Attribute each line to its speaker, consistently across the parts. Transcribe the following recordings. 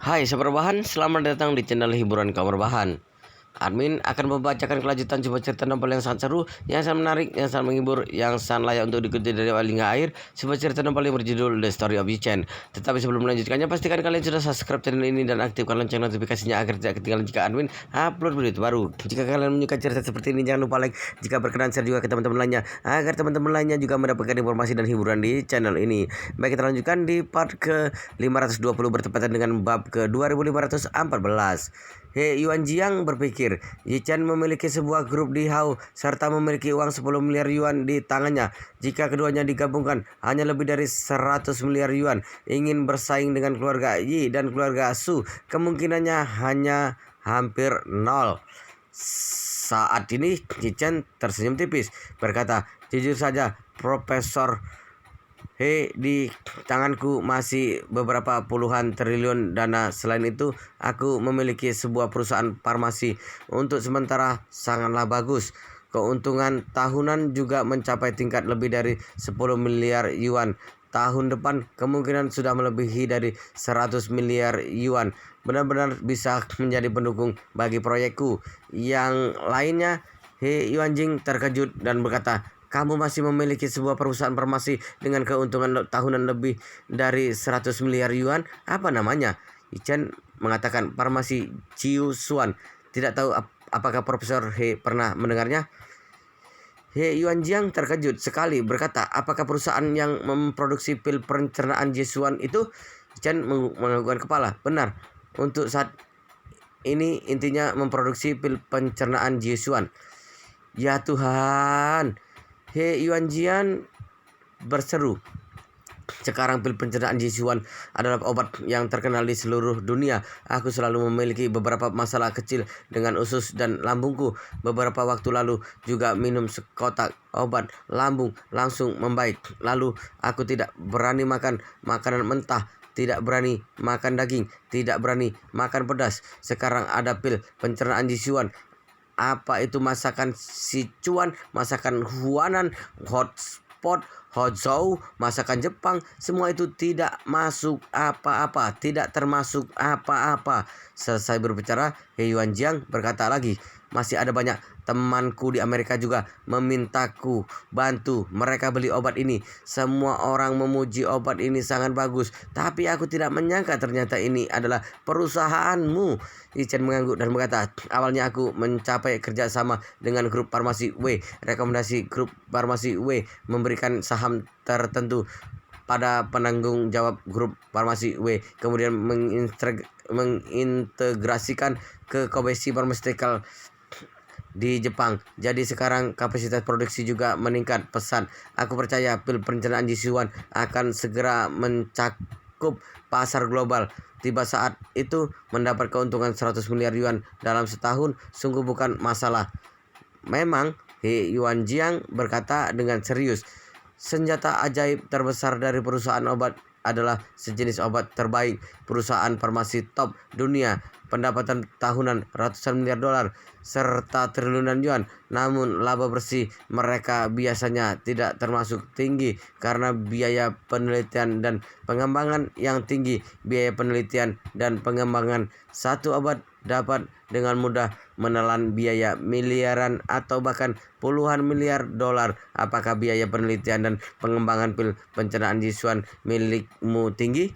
Speaker 1: Hai Sahabat Rebahan, selamat datang di channel hiburan kabar bahan. Admin akan membacakan kelanjutan sebuah cerita novel yang sangat seru, yang sangat menarik, yang sangat menghibur, yang sangat layak untuk diikuti dari awal hingga akhir. Sebuah cerita novel yang berjudul The Story of Yi-Chen. Tetapi sebelum melanjutkannya, pastikan kalian sudah subscribe channel ini dan aktifkan lonceng notifikasinya agar tidak ketinggalan jika admin upload video terbaru. Jika kalian menyukai cerita seperti ini, jangan lupa like. Jika berkenan, share juga ke teman-teman lainnya agar teman-teman lainnya juga mendapatkan informasi dan hiburan di channel ini. Baik, kita lanjutkan di part ke 520 bertepatan dengan bab ke 2514. He Yuan Jiang berpikir, Yi-Chen memiliki sebuah grup di Hao serta memiliki uang 10 miliar yuan di tangannya. Jika keduanya digabungkan, hanya lebih dari 100 miliar yuan. Ingin bersaing dengan keluarga Yi dan keluarga Su, kemungkinannya hanya hampir nol. Saat ini, Yi-Chen tersenyum tipis, berkata, jujur saja, Profesor di tanganku masih beberapa puluhan triliun dana. Selain itu, aku memiliki sebuah perusahaan farmasi. Untuk sementara sangatlah bagus. Keuntungan tahunan juga mencapai tingkat lebih dari 10 miliar yuan. Tahun depan kemungkinan sudah melebihi dari 100 miliar yuan. Benar-benar bisa menjadi pendukung bagi proyekku. Yang lainnya, He Yuanjing terkejut dan berkata, kamu masih memiliki sebuah perusahaan farmasi dengan keuntungan tahunan lebih dari 100 miliar yuan. Apa namanya? Yi-Chen mengatakan farmasi Jiu Xuan. Tidak tahu apakah Profesor He pernah mendengarnya. He Yuanjiang terkejut sekali berkata, apakah perusahaan yang memproduksi pil pencernaan Jiu Xuan itu? Yi-Chen menganggukkan kepala. Benar. Untuk saat ini intinya memproduksi pil pencernaan Jiu Xuan. Ya Tuhan. He Yuanjian berseru. Sekarang pil pencernaan Ji Xuan adalah obat yang terkenal di seluruh dunia. Aku selalu memiliki beberapa masalah kecil dengan usus dan lambungku. Beberapa waktu lalu juga minum sekotak obat lambung langsung membaik. Lalu aku tidak berani makan makanan mentah, tidak berani makan daging, tidak berani makan pedas. Sekarang ada pil pencernaan Ji Xuan. Apa itu masakan Sichuan, masakan Huanan, hotspot, Hozhou, masakan Jepang, semua itu tidak masuk apa-apa, tidak termasuk apa-apa. Selesai berbicara, He Yuanjiang berkata lagi, masih ada banyak temanku di Amerika juga memintaku bantu mereka beli obat ini. Semua orang memuji obat ini sangat bagus, tapi aku tidak menyangka ternyata ini adalah perusahaanmu. Yi-Chen mengangguk dan berkata, awalnya aku mencapai kerjasama dengan grup farmasi W. Rekomendasi grup farmasi W memberikan saham tertentu pada penanggung jawab grup farmasi W, kemudian mengintegrasikan ke Kobayashi Pharmaceutical di Jepang. Jadi sekarang kapasitas produksi juga meningkat. Pesan, aku percaya pil pencernaan Ji Xuan akan segera mencakup pasar global. Tiba saat itu mendapat keuntungan 100 miliar yuan dalam setahun sungguh bukan masalah. Memang, He Yuanjiang berkata dengan serius, senjata ajaib terbesar dari perusahaan obat adalah sejenis obat terbaik. Perusahaan farmasi top dunia, pendapatan tahunan ratusan miliar dolar serta triliunan yuan. Namun laba bersih mereka biasanya tidak termasuk tinggi karena biaya penelitian dan pengembangan yang tinggi. Biaya penelitian dan pengembangan satu obat dapat dengan mudah menelan biaya miliaran atau bahkan puluhan miliar dolar. Apakah biaya penelitian dan pengembangan pil pencernaan Ji Xuan milikmu tinggi?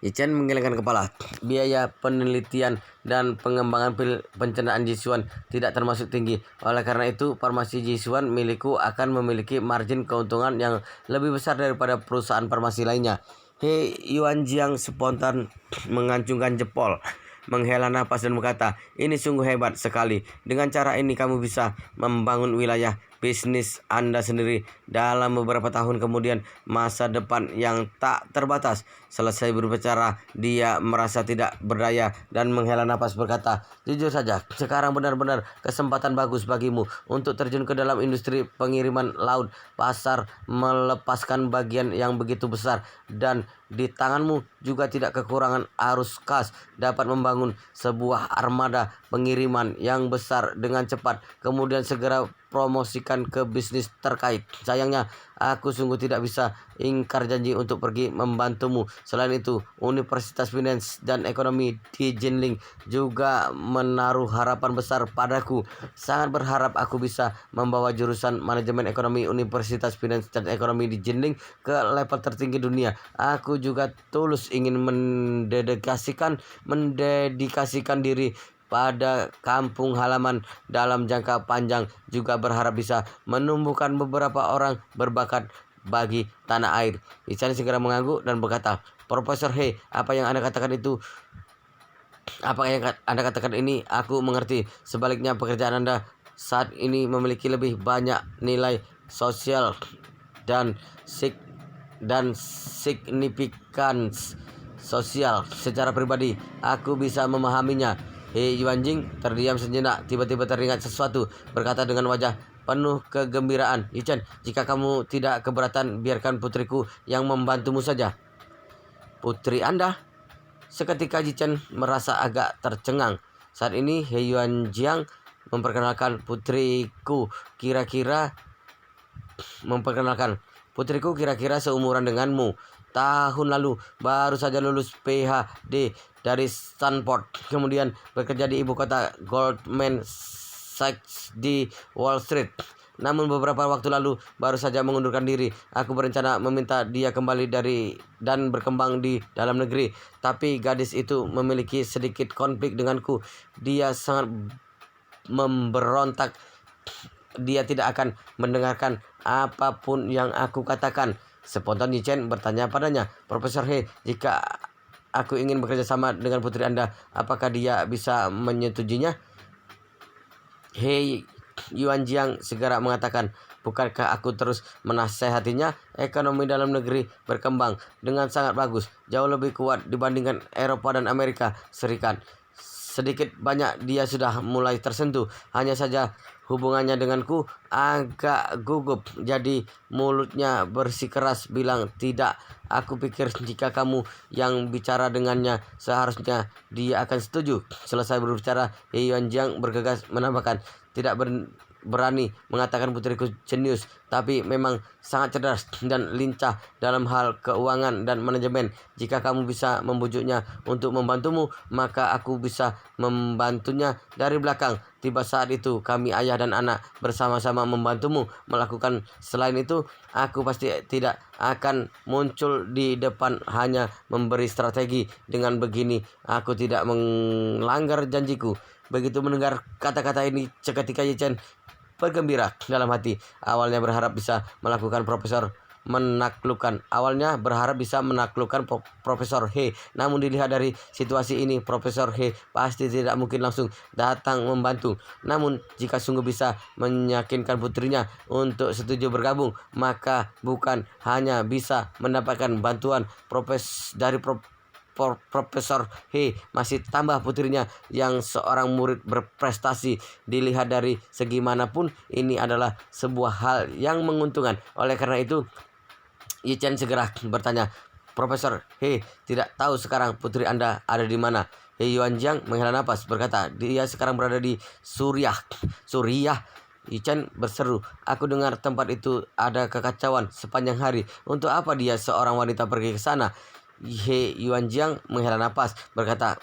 Speaker 1: Yi-Chen menggelengkan kepala. Biaya penelitian dan pengembangan pil pencernaan Ji Xuan tidak termasuk tinggi. Oleh karena itu, farmasi Ji Xuan milikku akan memiliki margin keuntungan yang lebih besar daripada perusahaan farmasi lainnya. He Yuanjiang spontan mengacungkan jempol, menghela napas dan berkata, ini sungguh hebat sekali. Dengan cara ini kamu bisa membangun wilayah bisnis Anda sendiri dalam beberapa tahun kemudian, masa depan yang tak terbatas. Selesai berbicara, dia merasa tidak berdaya dan menghela napas berkata, jujur saja, sekarang benar-benar kesempatan bagus bagimu untuk terjun ke dalam industri pengiriman laut. Pasar melepaskan bagian yang begitu besar dan di tanganmu juga tidak kekurangan arus kas. Dapat membangun sebuah armada pengiriman yang besar dengan cepat, kemudian segera promosikan ke bisnis terkait. Sayangnya, aku sungguh tidak bisa ingkar janji untuk pergi membantumu. Selain itu, Universitas Finance dan Ekonomi di Jinling juga menaruh harapan besar padaku. Sangat berharap aku bisa membawa jurusan manajemen ekonomi Universitas Finance dan Ekonomi di Jinling ke level tertinggi dunia. Aku juga tulus ingin mendedikasikan diri pada kampung halaman dalam jangka panjang, juga berharap bisa menumbuhkan beberapa orang berbakat bagi tanah air. Ican segera mengangguk dan berkata, Profesor He, apa yang Anda katakan ini aku mengerti. Sebaliknya, pekerjaan Anda saat ini memiliki lebih banyak nilai sosial dan signifikans sosial. Secara pribadi, aku bisa memahaminya. He Yuanjing terdiam sejenak, tiba-tiba teringat sesuatu, berkata dengan wajah penuh kegembiraan, Yichen, jika kamu tidak keberatan, biarkan putriku yang membantumu saja. Putri Anda? Seketika Yichen merasa agak tercengang. Saat ini He Yuanjiang memperkenalkan putriku kira-kira seumuran denganmu. Tahun lalu baru saja lulus PhD dari Stanford, kemudian bekerja di ibu kota Goldman Sachs di Wall Street. Namun beberapa waktu lalu baru saja mengundurkan diri. Aku berencana meminta dia kembali dan berkembang di dalam negeri. Tapi gadis itu memiliki sedikit konflik denganku. Dia sangat memberontak. Dia tidak akan mendengarkan apapun yang aku katakan. Spontan Yichen bertanya padanya, Profesor He, jika aku ingin bekerja sama dengan putri Anda, apakah dia bisa menyetujuinya? He Yuanjiang segera mengatakan, bukankah aku terus menasehatinya? Ekonomi dalam negeri berkembang dengan sangat bagus, jauh lebih kuat dibandingkan Eropa dan Amerika Serikat. Sedikit banyak dia sudah mulai tersentuh. Hanya saja hubungannya denganku agak gugup. Jadi mulutnya bersikeras bilang tidak. Aku pikir jika kamu yang bicara dengannya, seharusnya dia akan setuju. Selesai berbicara, He Yuanjiang bergegas menambahkan, tidak berani mengatakan putriku jenius, tapi memang sangat cerdas dan lincah dalam hal keuangan dan manajemen. Jika kamu bisa membujuknya untuk membantumu, maka aku bisa membantunya dari belakang. Tiba saat itu, kami ayah dan anak bersama-sama membantumu melakukan. Selain itu, aku pasti tidak akan muncul di depan hanya memberi strategi. Dengan begini, aku tidak melanggar janjiku. Begitu mendengar kata-kata ini, seketika Yichen bergembira dalam hati. Awalnya berharap bisa menaklukkan Profesor He. Namun dilihat dari situasi ini, Profesor He pasti tidak mungkin langsung datang membantu. Namun jika sungguh bisa meyakinkan putrinya untuk setuju bergabung, maka bukan hanya bisa mendapatkan bantuan dari Profesor He, masih tambah putrinya yang seorang murid berprestasi. Dilihat dari segi manapun, ini adalah sebuah hal yang menguntungkan. Oleh karena itu, Yichen segera bertanya, Profesor He tidak tahu sekarang putri Anda ada di mana. He Yuanjiang menghela napas, berkata, dia sekarang berada di Suriah. Suriah? Yichen berseru, aku dengar tempat itu ada kekacauan sepanjang hari. Untuk apa dia seorang wanita pergi ke sana? He Yuanjiang menghela napas, berkata,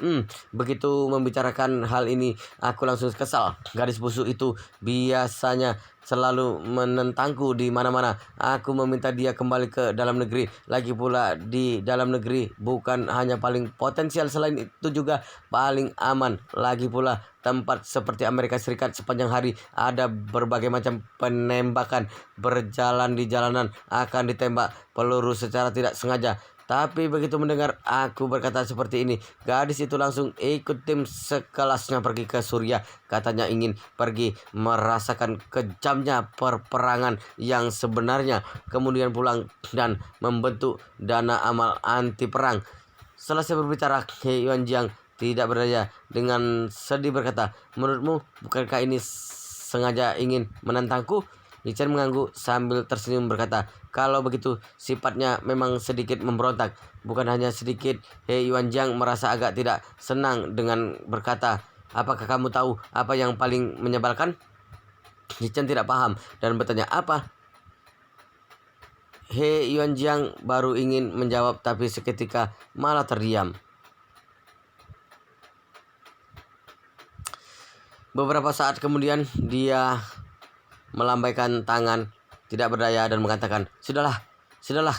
Speaker 1: begitu membicarakan hal ini, aku langsung kesal. Gadis busuk itu biasanya selalu menentangku di mana-mana. Aku meminta dia kembali ke dalam negeri. Lagi pula di dalam negeri bukan hanya paling potensial, selain itu juga paling aman. Lagi pula tempat seperti Amerika Serikat sepanjang hari ada berbagai macam penembakan. Berjalan di jalanan akan ditembak peluru secara tidak sengaja. Tapi begitu mendengar aku berkata seperti ini, gadis itu langsung ikut tim sekelasnya pergi ke Suriah. Katanya ingin pergi merasakan kejamnya perperangan yang sebenarnya, kemudian pulang dan membentuk dana amal anti perang. Selesai berbicara, He Yuanjiang tidak berdaya, dengan sedih berkata, menurutmu bukankah ini sengaja ingin menantangku? Yichen mengangguk sambil tersenyum berkata, kalau begitu sifatnya memang sedikit memberontak. Bukan hanya sedikit. He Yuanjiang merasa agak tidak senang dengan berkata, apakah kamu tahu apa yang paling menyebalkan? Yi Chen tidak paham dan bertanya, "Apa?" He Yuanjiang baru ingin menjawab tapi seketika malah terdiam. Beberapa saat kemudian dia melambaikan tangan tidak berdaya dan mengatakan, "Sudahlah, sudahlah.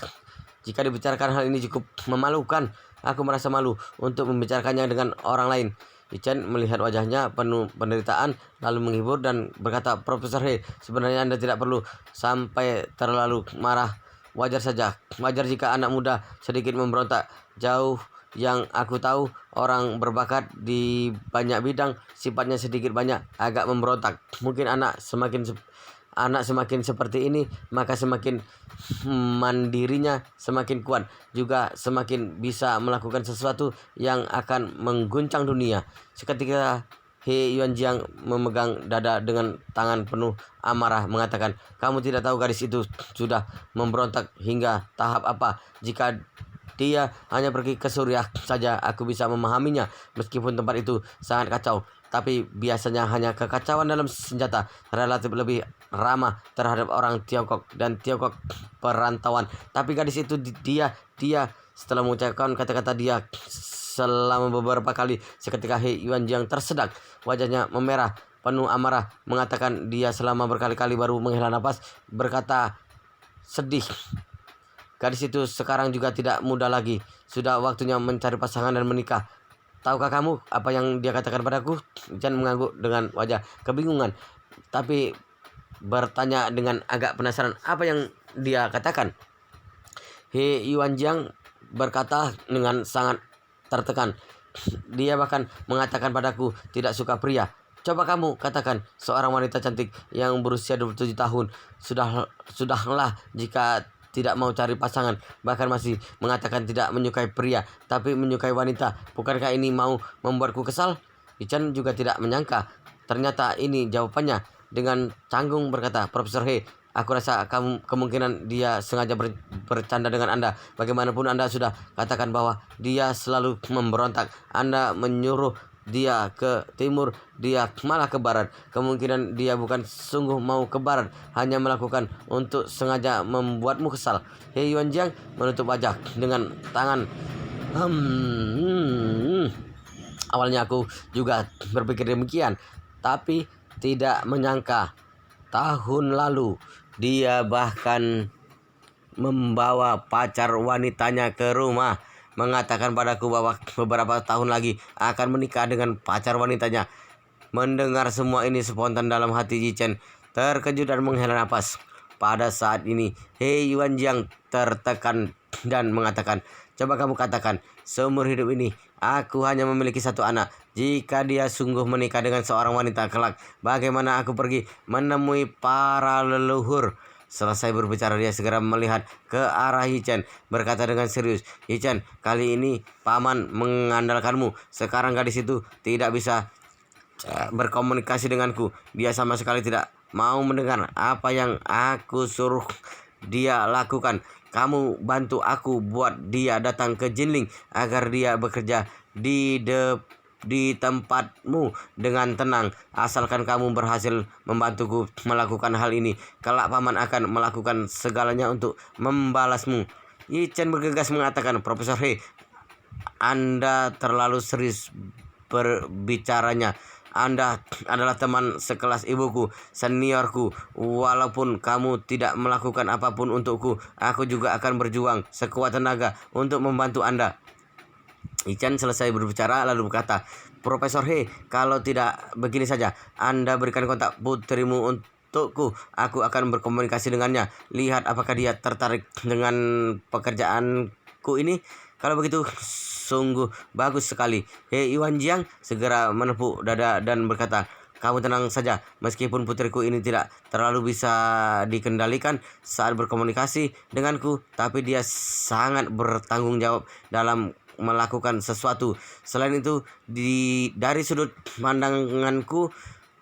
Speaker 1: Jika dibicarakan hal ini cukup memalukan. Aku merasa malu untuk membicarakannya dengan orang lain." Yi Chen melihat wajahnya penuh penderitaan lalu menghibur dan berkata, "Profesor He, sebenarnya Anda tidak perlu sampai terlalu marah. Wajar saja. Wajar jika anak muda sedikit memberontak. Jauh yang aku tahu, orang berbakat di banyak bidang sifatnya sedikit banyak agak memberontak. Mungkin anak semakin seperti ini, maka semakin mandirinya semakin kuat, juga semakin bisa melakukan sesuatu yang akan mengguncang dunia." Seketika He Yuanjiang memegang dada dengan tangan penuh amarah mengatakan, "Kamu tidak tahu gadis itu sudah memberontak hingga tahap apa. Jika dia hanya pergi ke Suriah saja, aku bisa memahaminya meskipun tempat itu sangat kacau. Tapi biasanya hanya kekacauan dalam senjata relatif lebih ramah terhadap orang Tiongkok dan Tiongkok perantauan. Tapi gadis itu dia setelah mengucapkan kata-kata dia selama beberapa kali, seketika He Yuanjiang tersedak, wajahnya memerah penuh amarah, mengatakan dia selama berkali-kali baru menghela nafas, berkata sedih, "Gadis itu sekarang juga tidak muda lagi. Sudah waktunya mencari pasangan dan menikah. Tahukah kamu apa yang dia katakan padaku?" Jan mengangguk dengan wajah kebingungan, tapi bertanya dengan agak penasaran, "Apa yang dia katakan?" He Yuanjiang berkata dengan sangat tertekan, "Dia bahkan mengatakan padaku tidak suka pria. Coba kamu katakan, seorang wanita cantik yang berusia 27 tahun sudahlah jika tidak mau cari pasangan, bahkan masih mengatakan tidak menyukai pria, tapi menyukai wanita. Bukankah ini mau membuatku kesal?" Ichan juga tidak menyangka ternyata ini jawabannya. Dengan canggung berkata, "Profesor He, aku rasa kemungkinan dia sengaja bercanda dengan Anda. Bagaimanapun Anda sudah katakan bahwa dia selalu memberontak. Anda menyuruh dia ke timur, dia malah ke barat. Kemungkinan dia bukan sungguh mau ke barat, hanya melakukan untuk sengaja membuatmu kesal." He Yuanjiang menutup wajah dengan tangan. Awalnya aku juga berpikir demikian, tapi tidak menyangka tahun lalu dia bahkan membawa pacar wanitanya ke rumah, mengatakan padaku bahwa beberapa tahun lagi akan menikah dengan pacar wanitanya. Mendengar semua ini spontan dalam hati Yi Chen terkejut dan menghela nafas. Pada saat ini He Yuanjiang tertekan dan mengatakan, "Coba kamu katakan, seumur hidup ini aku hanya memiliki satu anak. Jika dia sungguh menikah dengan seorang wanita kelak, bagaimana aku pergi menemui para leluhur?" Selesai berbicara, dia segera melihat ke arah Yi Chen, berkata dengan serius, "Yi Chen, kali ini paman mengandalkanmu. Sekarang gadis itu tidak bisa berkomunikasi denganku. Dia sama sekali tidak mau mendengar apa yang aku suruh dia lakukan. Kamu bantu aku buat dia datang ke Jinling agar dia bekerja di tempatmu dengan tenang. Asalkan kamu berhasil membantuku melakukan hal ini, kelak paman akan melakukan segalanya untuk membalasmu." Yi Chen bergegas mengatakan, "Profesor He, Anda terlalu serius berbicaranya. Anda adalah teman sekelas ibuku, seniorku. Walaupun kamu tidak melakukan apapun untukku, aku juga akan berjuang sekuat tenaga untuk membantu Anda." Ichan selesai berbicara lalu berkata, "Profesor He, kalau tidak begini saja, Anda berikan kontak putrimu untukku. Aku akan berkomunikasi dengannya. Lihat apakah dia tertarik dengan pekerjaanku ini. Kalau begitu, sungguh bagus sekali." He Yuanjiang segera menepuk dada dan berkata, "Kamu tenang saja, meskipun putriku ini tidak terlalu bisa dikendalikan saat berkomunikasi denganku, tapi dia sangat bertanggung jawab dalam melakukan sesuatu. Selain itu, dari sudut pandanganku,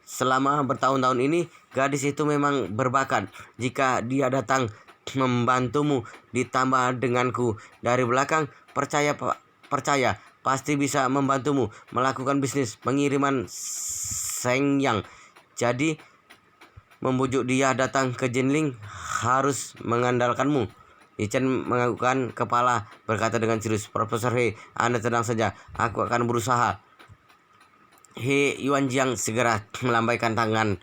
Speaker 1: selama bertahun-tahun ini, gadis itu memang berbakat. Jika dia datang membantumu ditambah denganku dari belakang, percaya pasti bisa membantumu melakukan bisnis pengiriman Shenyang. Jadi membujuk dia datang ke Jinling harus mengandalkanmu. Yichen menganggukkan kepala, berkata dengan serius, Profesor He, Anda tenang saja, aku akan berusaha. He Yuanjiang segera melambaikan tangan,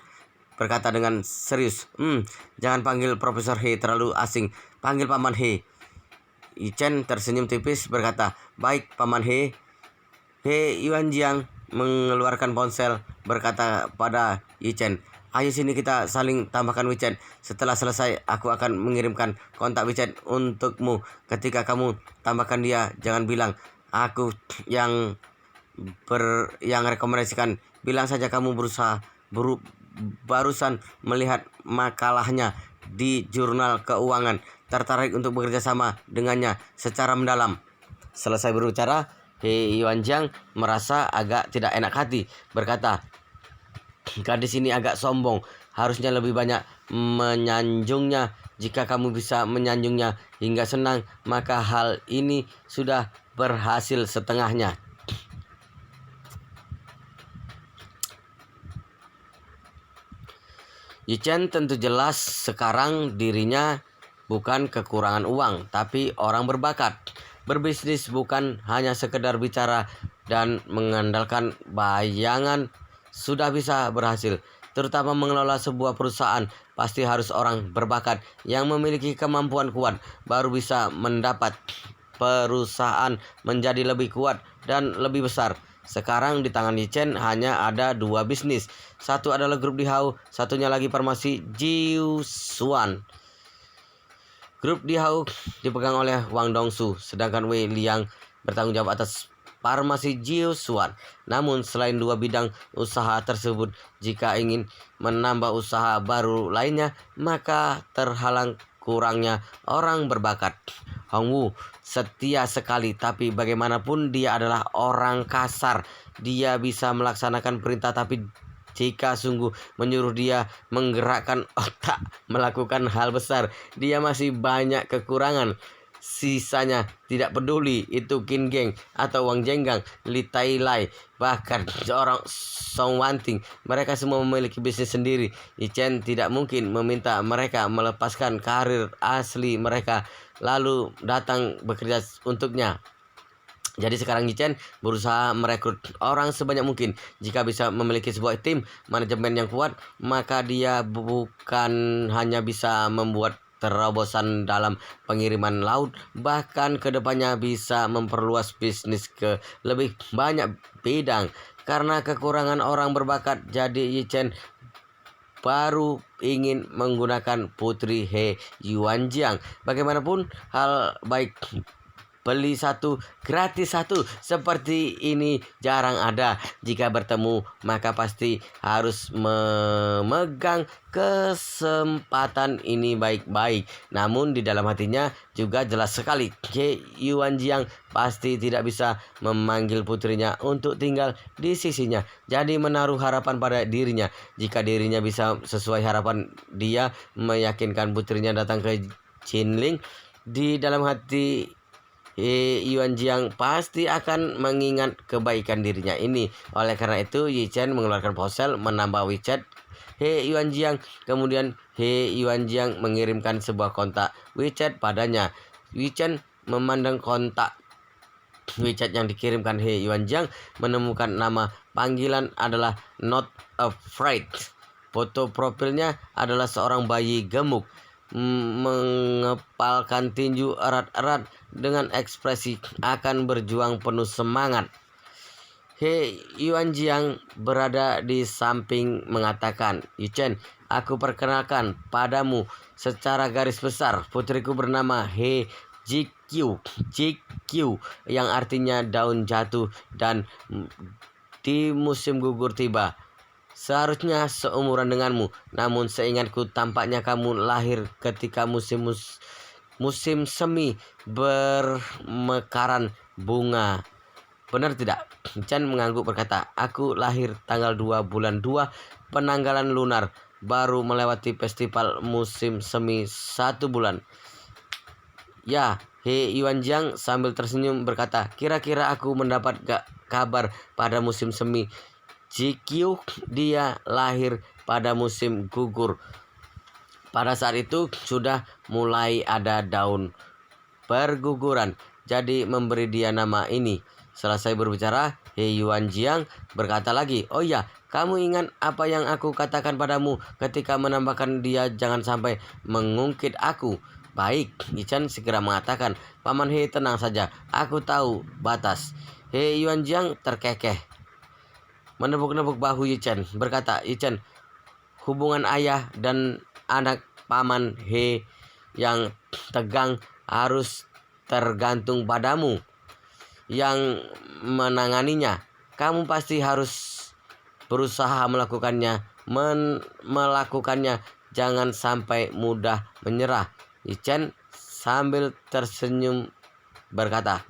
Speaker 1: berkata dengan serius, jangan panggil Profesor He, terlalu asing, panggil Paman He. Yichen tersenyum tipis, berkata, baik Paman He. He Yuanjiang mengeluarkan ponsel, berkata pada Yichen, ayo sini kita saling tambahkan WeChat. Setelah selesai, aku akan mengirimkan kontak WeChat untukmu. Ketika kamu tambahkan dia, jangan bilang aku yang rekomendasikan. Bilang saja kamu barusan melihat makalahnya di jurnal keuangan, tertarik untuk bekerja sama dengannya secara mendalam. Selesai berbicara, He Yuanjiang merasa agak tidak enak hati, berkata, gadis ini agak sombong, harusnya lebih banyak menyanjungnya. Jika kamu bisa menyanjungnya hingga senang, maka hal ini sudah berhasil setengahnya. Yichen tentu jelas sekarang dirinya bukan kekurangan uang, tapi orang berbakat. Berbisnis bukan hanya sekedar bicara dan mengandalkan bayangan sudah bisa berhasil. Terutama mengelola sebuah perusahaan, pasti harus orang berbakat yang memiliki kemampuan kuat, baru bisa mendapat perusahaan menjadi lebih kuat dan lebih besar. Sekarang di tangan Yichen hanya ada 2 bisnis. Satu adalah grup Dihao, satunya lagi farmasi Jiusuan. Grup Dihao dipegang oleh Wang Dongsu, sedangkan Wei Liang bertanggung jawab atas farmasi Jiusuan. Namun selain 2 bidang usaha tersebut, jika ingin menambah usaha baru lainnya, maka terhalang kurangnya orang berbakat. Hong Wu setia sekali, tapi bagaimanapun dia adalah orang kasar. Dia bisa melaksanakan perintah, tapi jika sungguh menyuruh dia menggerakkan otak melakukan hal besar, dia masih banyak kekurangan. Sisanya tidak peduli itu Qin Geng atau Wang Jenggang, Li Tailai, bahkan seorang Song Wanting. Mereka semua memiliki bisnis sendiri. Yichen tidak mungkin meminta mereka melepaskan karir asli mereka lalu datang bekerja untuknya. Jadi sekarang Yichen berusaha merekrut orang sebanyak mungkin. Jika bisa memiliki sebuah tim manajemen yang kuat, maka dia bukan hanya bisa membuat terobosan dalam pengiriman laut, bahkan kedepannya bisa memperluas bisnis ke lebih banyak bidang. Karena kekurangan orang berbakat, jadi Yichen baru ingin menggunakan Putri He Yuanjiang. Bagaimanapun hal baik beli satu gratis satu seperti ini jarang ada. Jika bertemu maka pasti harus memegang kesempatan ini baik-baik. Namun di dalam hatinya juga jelas sekali He Yuanjiang pasti tidak bisa memanggil putrinya untuk tinggal di sisinya. Jadi menaruh harapan pada dirinya. Jika dirinya bisa sesuai harapan, dia meyakinkan putrinya datang ke Jinling. Di dalam hati Yuanjiang pasti akan mengingat kebaikan dirinya ini. Oleh karena itu Yichen mengeluarkan ponsel, menambah WeChat He Yuanjiang. Kemudian He Yuanjiang mengirimkan sebuah kontak WeChat padanya. Yichen memandang kontak WeChat yang dikirimkan He Yuanjiang, menemukan nama panggilan adalah Not Afraid. Foto profilnya adalah seorang bayi gemuk mengepalkan tinju erat-erat dengan ekspresi akan berjuang penuh semangat. He Yuanjiang berada di samping mengatakan, Yichen, aku perkenalkan padamu secara garis besar, putriku bernama He Jikyu, yang artinya daun jatuh dan di musim gugur tiba. Seharusnya seumuran denganmu, namun seingatku tampaknya kamu lahir ketika musim semi bermekaran bunga. Benar tidak? Chan mengangguk berkata, aku lahir tanggal 2 bulan 2 penanggalan lunar, baru melewati festival musim semi 1 bulan. Ya, He Yuanjiang sambil tersenyum berkata, kira-kira aku mendapat kabar pada musim semi. Jikyu, dia lahir pada musim gugur. Pada saat itu sudah mulai ada daun perguguran, jadi memberi dia nama ini. Selesai berbicara, He Yuanjiang berkata lagi, "Oh ya, kamu ingat apa yang aku katakan padamu ketika menambahkan dia jangan sampai mengungkit aku?" "Baik," Yichen segera mengatakan. "Paman He, tenang saja, aku tahu batas." He Yuanjiang terkekeh, menepuk-nepuk bahu Yichen, berkata, "Yichen, hubungan ayah dan anak Paman He yang tegang harus tergantung padamu yang menanganinya. Kamu pasti harus berusaha melakukannya. Jangan sampai mudah menyerah." Yichen sambil tersenyum berkata,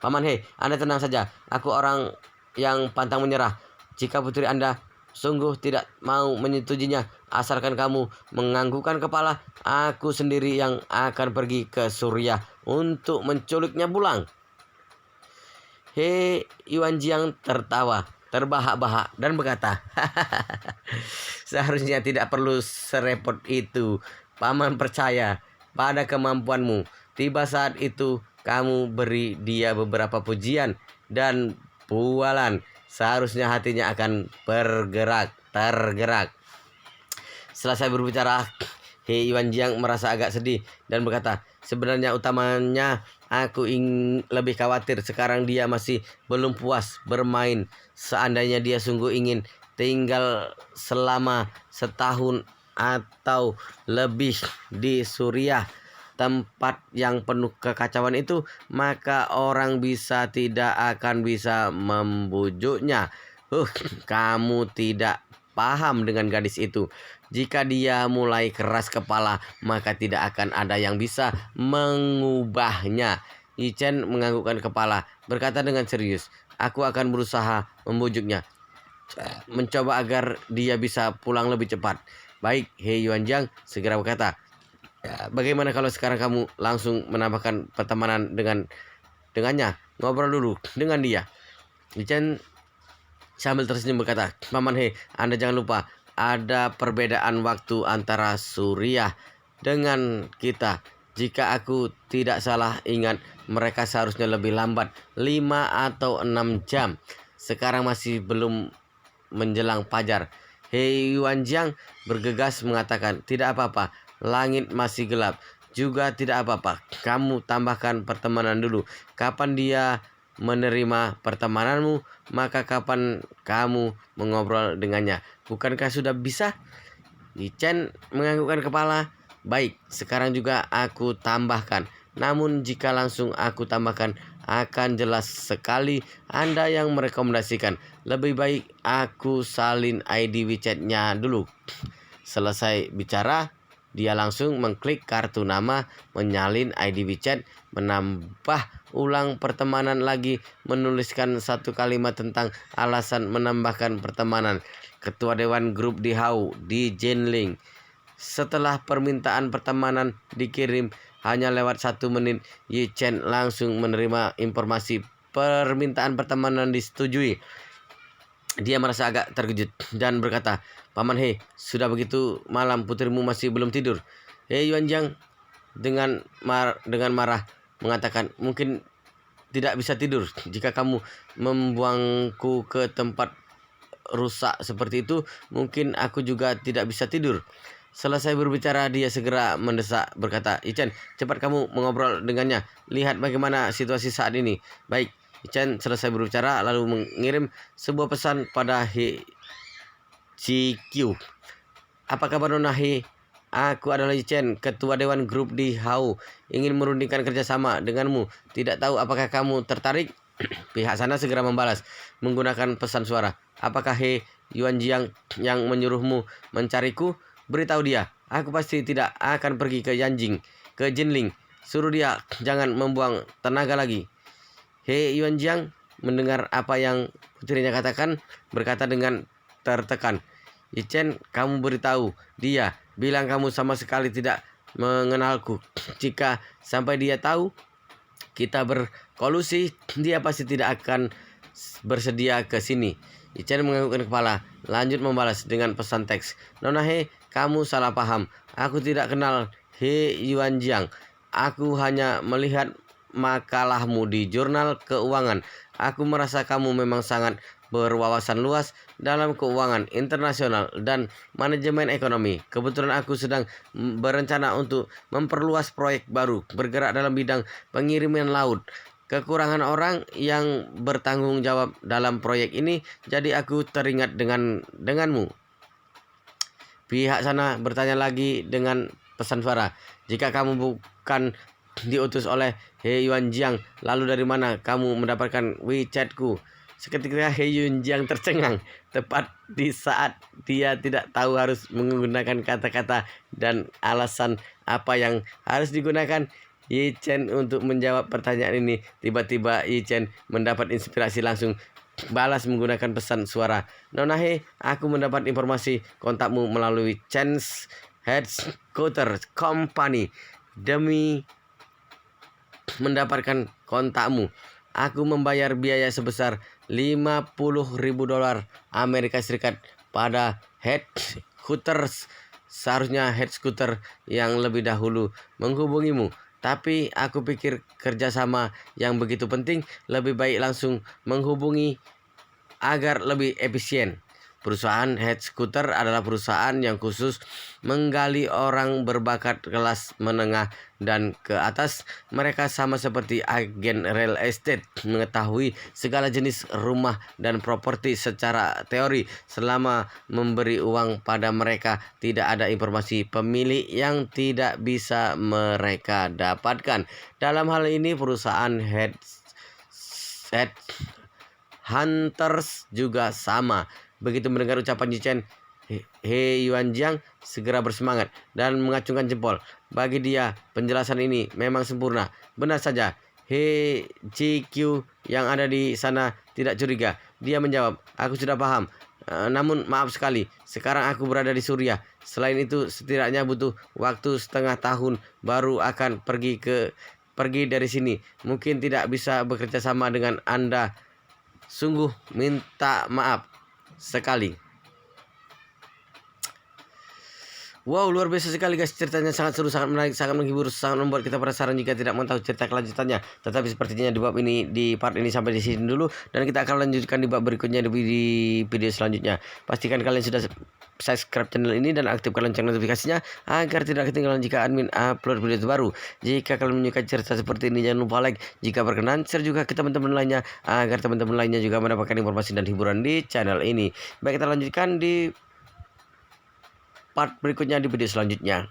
Speaker 1: "Paman He, Anda tenang saja. Aku orang yang pantang menyerah. Jika putri Anda sungguh tidak mau menyetujuinya, asalkan kamu menganggukkan kepala, aku sendiri yang akan pergi ke Suriah untuk menculiknya pulang." He Yuanjiang tertawa terbahak-bahak dan berkata, "Seharusnya tidak perlu serepot itu. Paman percaya pada kemampuanmu. Tiba saat itu kamu beri dia beberapa pujian dan pualan. Seharusnya hatinya akan tergerak." Selesai berbicara, He Yuanjiang merasa agak sedih dan berkata, "Sebenarnya utamanya aku lebih khawatir sekarang dia masih belum puas bermain. Seandainya dia sungguh ingin tinggal selama setahun atau lebih di Suriah, tempat yang penuh kekacauan itu, maka orang tidak akan bisa membujuknya. Kamu tidak paham dengan gadis itu. Jika dia mulai keras kepala, maka tidak akan ada yang bisa mengubahnya." Yichen menganggukkan kepala, berkata dengan serius, "Aku akan berusaha membujuknya, mencoba agar dia bisa pulang lebih cepat." "Baik," He Yuanjiang segera berkata, "Bagaimana kalau sekarang kamu langsung menambahkan pertemanan dengannya? Ngobrol dulu dengan dia." Yichen sambil tersenyum berkata, "Paman He, Anda jangan lupa, ada perbedaan waktu antara Suriah dengan kita. Jika aku tidak salah ingat, mereka seharusnya lebih lambat 5 atau 6 jam. Sekarang masih belum menjelang fajar." He Yuanjiang bergegas mengatakan, "Tidak apa-apa, langit masih gelap. Juga tidak apa-apa, kamu tambahkan pertemanan dulu. Kapan dia menerima pertemananmu, maka kapan kamu mengobrol dengannya. Bukankah sudah bisa?" Yichen menganggukkan kepala. "Baik, sekarang juga aku tambahkan. Namun jika langsung aku tambahkan, akan jelas sekali Anda yang merekomendasikan. Lebih baik aku salin ID WeChat-nya dulu." Selesai bicara, dia langsung mengklik kartu nama, menyalin ID WeChat, menambah ulang pertemanan lagi, menuliskan satu kalimat tentang alasan menambahkan pertemanan. Ketua Dewan Grup di Hau di Jinling. Setelah permintaan pertemanan dikirim, hanya lewat 1 menit, Yichen langsung menerima informasi permintaan pertemanan disetujui. Dia merasa agak terkejut dan berkata, "Paman He, sudah begitu malam putrimu masih belum tidur?" He Yuanjiang dengan marah mengatakan, "Mungkin tidak bisa tidur. Jika kamu membuangku ke tempat rusak seperti itu, mungkin aku juga tidak bisa tidur." Selesai berbicara, dia segera mendesak berkata, "Yichen, cepat kamu mengobrol dengannya. Lihat bagaimana situasi saat ini." "Baik." Yichen selesai berbicara lalu mengirim sebuah pesan pada He GQ. "Apa kabar Nona He? Aku adalah Yichen, ketua Dewan Grup di Hau. Ingin merundingkan kerjasama denganmu. Tidak tahu apakah kamu tertarik?" Pihak sana segera membalas menggunakan pesan suara. "Apakah He Yuanjiang yang menyuruhmu mencariku? Beritahu dia, aku pasti tidak akan pergi ke Jinling. Suruh dia jangan membuang tenaga lagi." He Yuanjiang mendengar apa yang putrinya katakan, berkata dengan tertekan, "Yichen, kamu beritahu dia, bilang kamu sama sekali tidak mengenalku. Jika sampai dia tahu kita berkolusi, dia pasti tidak akan bersedia ke sini." Yi-Chen menganggukkan kepala, lanjut membalas dengan pesan teks. Nona He, kamu salah paham. Aku tidak kenal He Yuanjiang. Aku hanya melihat makalahmu di jurnal keuangan. Aku merasa kamu memang sangat berwawasan luas dalam keuangan internasional dan manajemen ekonomi. Kebetulan aku sedang berencana untuk memperluas proyek baru bergerak dalam bidang pengiriman laut. Kekurangan orang yang bertanggung jawab dalam proyek ini, jadi aku teringat denganmu. Pihak sana bertanya lagi dengan pesan suara. Jika kamu bukan diutus oleh He Yuanjiang, lalu dari mana kamu mendapatkan WeChatku? Seketika He Yuanjiang tercengang, tepat di saat dia tidak tahu harus menggunakan kata-kata dan alasan apa yang harus digunakan. Yi-Chen untuk menjawab pertanyaan ini. Tiba-tiba Yi-Chen mendapat inspirasi, langsung balas menggunakan pesan suara. Nona He, aku mendapat informasi kontakmu melalui Chen's Headquarter Company. Demi mendapatkan kontakmu, aku membayar biaya sebesar $50.000 Amerika Serikat pada Headquarters. Seharusnya Headquarter yang lebih dahulu menghubungimu. Tapi aku pikir kerjasama yang begitu penting, lebih baik langsung menghubungi agar lebih efisien. Perusahaan Headquarter adalah perusahaan yang khusus menggali orang berbakat kelas menengah dan ke atas. Mereka sama seperti agen real estate, mengetahui segala jenis rumah dan properti secara teori. Selama memberi uang pada mereka, tidak ada informasi pemilik yang tidak bisa mereka dapatkan. Dalam hal ini perusahaan Hunters juga sama. Begitu mendengar ucapan Yi-Chen, He Yuanjiang segera bersemangat dan mengacungkan jempol. Bagi dia, penjelasan ini memang sempurna. Benar saja, He GQ yang ada di sana tidak curiga. Dia menjawab, aku sudah paham. Namun maaf sekali, sekarang aku berada di Suriah. Selain itu, setidaknya butuh waktu setengah tahun baru akan pergi dari sini. Mungkin tidak bisa bekerja sama dengan Anda. Sungguh minta maaf sekali. Wow, luar biasa sekali guys, ceritanya sangat seru, sangat menarik, sangat menghibur, sangat membuat kita penasaran jika tidak mengetahui cerita kelanjutannya. Tetapi sepertinya di bab ini, di part ini sampai di sini dulu, dan kita akan lanjutkan di bab berikutnya di video selanjutnya. Pastikan kalian sudah subscribe channel ini dan aktifkan lonceng notifikasinya agar tidak ketinggalan jika admin upload video terbaru. Jika kalian menyukai cerita seperti ini, jangan lupa like. Jika berkenan, share juga ke teman-teman lainnya agar teman-teman lainnya juga mendapatkan informasi dan hiburan di channel ini. Baik, kita lanjutkan di part berikutnya di video selanjutnya.